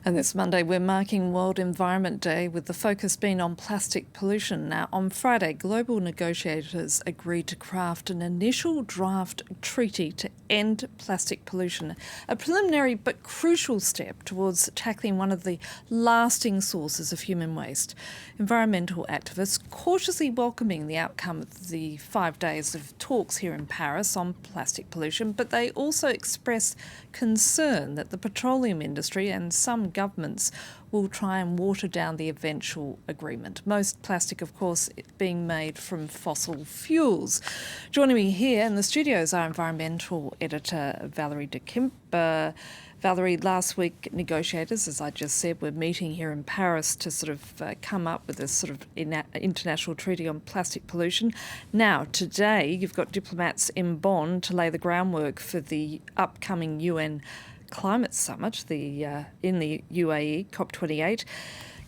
And this Monday, we're marking World Environment Day with the focus being on plastic pollution. Now, on Friday, global negotiators agreed to craft an initial draft treaty to end plastic pollution, a preliminary but crucial step towards tackling one of the lasting sources of human waste. Environmental activists cautiously welcoming the outcome of the 5 days of talks here in Paris on plastic pollution, but they also express concern that the petroleum industry and some governments will try and water down the eventual agreement. Most plastic, of course, being made from fossil fuels. Joining me here in the studio is our environmental editor, Valerie Dekimpe. Valerie, last week negotiators, as I just said, were meeting here in Paris to sort of come up with this sort of international treaty on plastic pollution. Now, today, you've got diplomats in Bonn to lay the groundwork for the upcoming UN Climate Summit in the UAE, COP28.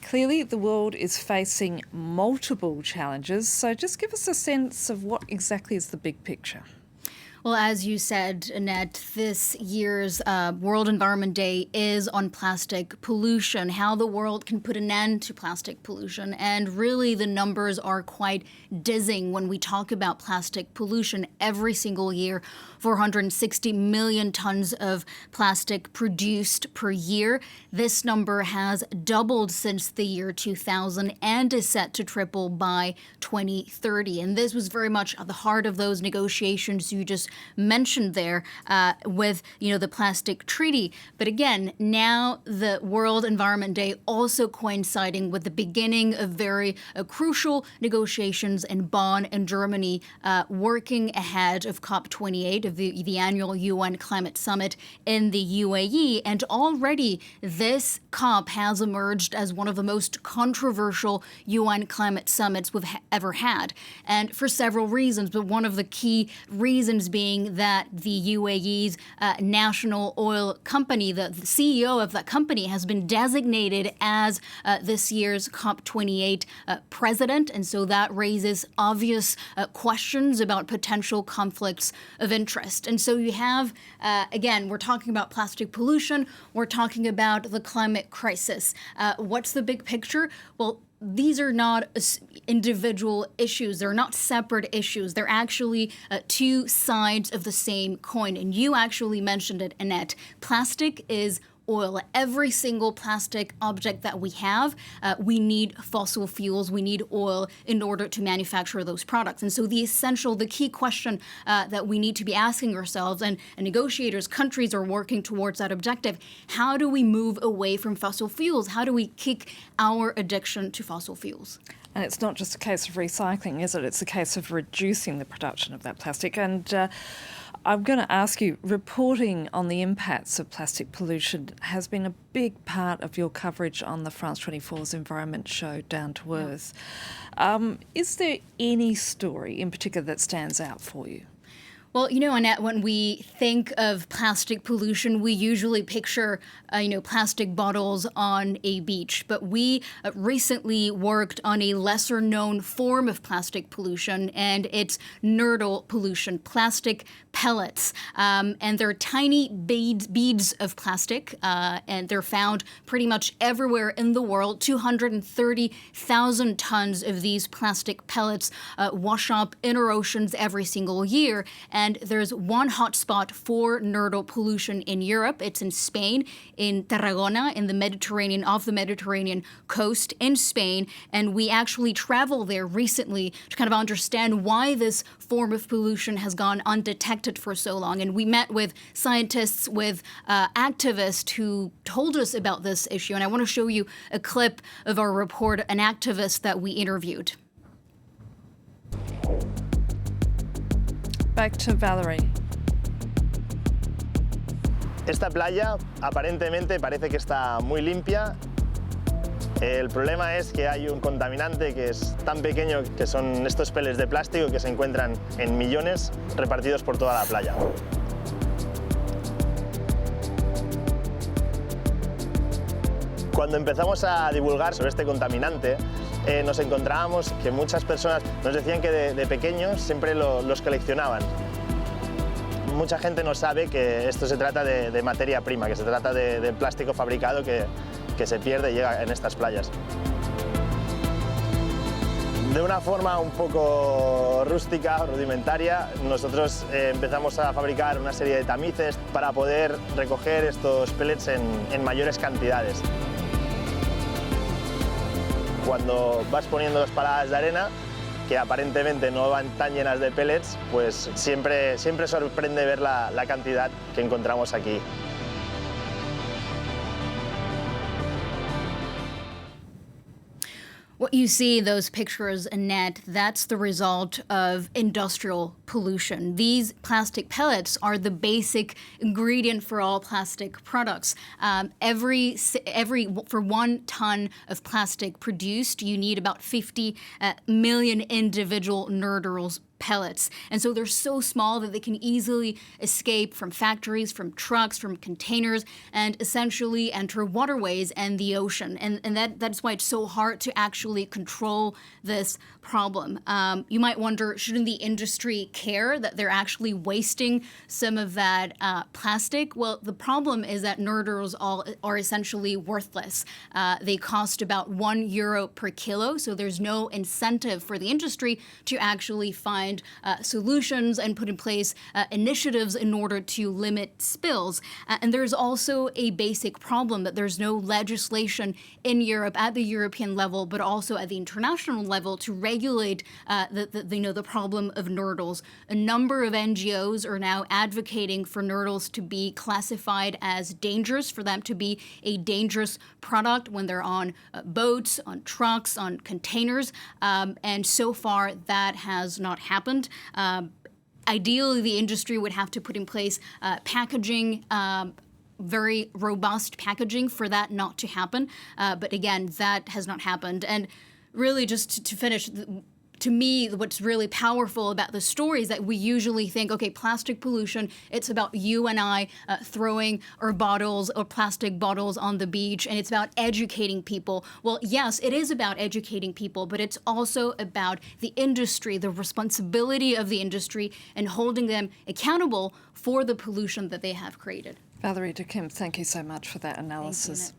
Clearly, the world is facing multiple challenges, so just give us a sense of what exactly is the big picture. Well, as you said, Annette, this year's World Environment Day is on plastic pollution, how the world can put an end to plastic pollution. And really, the numbers are quite dizzying when we talk about plastic pollution. Every single year, 460 million tons of plastic produced per year. This number has doubled since the year 2000 and is set to triple by 2030. And this was very much at the heart of those negotiations you just mentioned there with, the plastic treaty. But again, now the World Environment Day also coinciding with the beginning of very crucial negotiations in Bonn in Germany, working ahead of COP28, of the annual UN Climate Summit in the UAE. And already this COP has emerged as one of the most controversial UN climate summits we've ever had. And for several reasons, but one of the key reasons being that the UAE's national oil company, the CEO of that company, has been designated as this year's COP28 president. And so that raises obvious questions about potential conflicts of interest. And so you have, again, we're talking about plastic pollution. We're talking about the climate crisis. What's the big picture? Well, these are not individual issues. They're not separate issues. They're actually two sides of the same coin. And you actually mentioned it, Annette. Plastic is oil. Every single plastic object that we have, we need fossil fuels, we need oil in order to manufacture those products. And so the key question that we need to be asking ourselves, and negotiators, countries are working towards that objective, how do we move away from fossil fuels? How do we kick our addiction to fossil fuels? And it's not just a case of recycling, is it? It's a case of reducing the production of that plastic. And I'm going to ask you, reporting on the impacts of plastic pollution has been a big part of your coverage on the France 24's environment show, Down to Earth. Is there any story in particular that stands out for you? Well, Annette, when we think of plastic pollution, we usually picture, plastic bottles on a beach. But we recently worked on a lesser-known form of plastic pollution, and it's nurdle pollution, plastic pellets. And they're tiny beads of plastic, and they're found pretty much everywhere in the world. 230,000 tons of these plastic pellets wash up in our oceans every single year. And there's one hotspot for nurdle pollution in Europe. It's in Spain, in Tarragona, in the Mediterranean, off the Mediterranean coast in Spain. And we actually traveled there recently to kind of understand why this form of pollution has gone undetected for so long. And we met with scientists, with activists who told us about this issue. And I want to show you a clip of our report, an activist that we interviewed. Back to Valerie. Esta playa aparentemente parece que está muy limpia. El problema es que hay un contaminante que es tan pequeño que son estos peles de plástico que se encuentran en millones repartidos por toda la playa. Cuando empezamos a divulgar sobre este contaminante, nos encontrábamos que muchas personas nos decían que de pequeños siempre los coleccionaban. Mucha gente no sabe que esto se trata de materia prima, que se trata de plástico fabricado que que se pierde y llega en estas playas. De una forma un poco rústica, rudimentaria, nosotros empezamos a fabricar una serie de tamices para poder recoger estos pellets en mayores cantidades. Cuando vas poniendo las paladas de arena, que aparentemente no van tan llenas de pellets, pues siempre sorprende ver la cantidad que encontramos aquí. What you see, those pictures, Annette, that's the result of industrial pollution. These plastic pellets are the basic ingredient for all plastic products. For 1 ton of plastic produced, you need about 50 million individual nurdles pellets. And so they're so small that they can easily escape from factories, from trucks, from containers, and essentially enter waterways and the ocean. And that's why it's so hard to actually control this problem. You might wonder, shouldn't the industry care that they're actually wasting some of that plastic? Well, the problem is that nurdles are essentially worthless. They cost about €1 per kilo, so there's no incentive for the industry to actually find solutions and put in place initiatives in order to limit spills. And there's also a basic problem that there's no legislation in Europe at the European level, but also at the international level to regulate the problem of nurdles. A number of NGOs are now advocating for nurdles to be classified as dangerous, for them to be a dangerous product when they're on boats, on trucks, on containers. And so far, that has not happened. Ideally, the industry would have to put in place packaging, very robust packaging for that not to happen. But again, that has not happened. And really, just to finish, to me, what's really powerful about the story is that we usually think, okay, plastic pollution, it's about you and I throwing our bottles or plastic bottles on the beach, and it's about educating people. Well, yes, it is about educating people, but it's also about the industry, the responsibility of the industry, and holding them accountable for the pollution that they have created. Valerie Dekimpe, thank you so much for that analysis.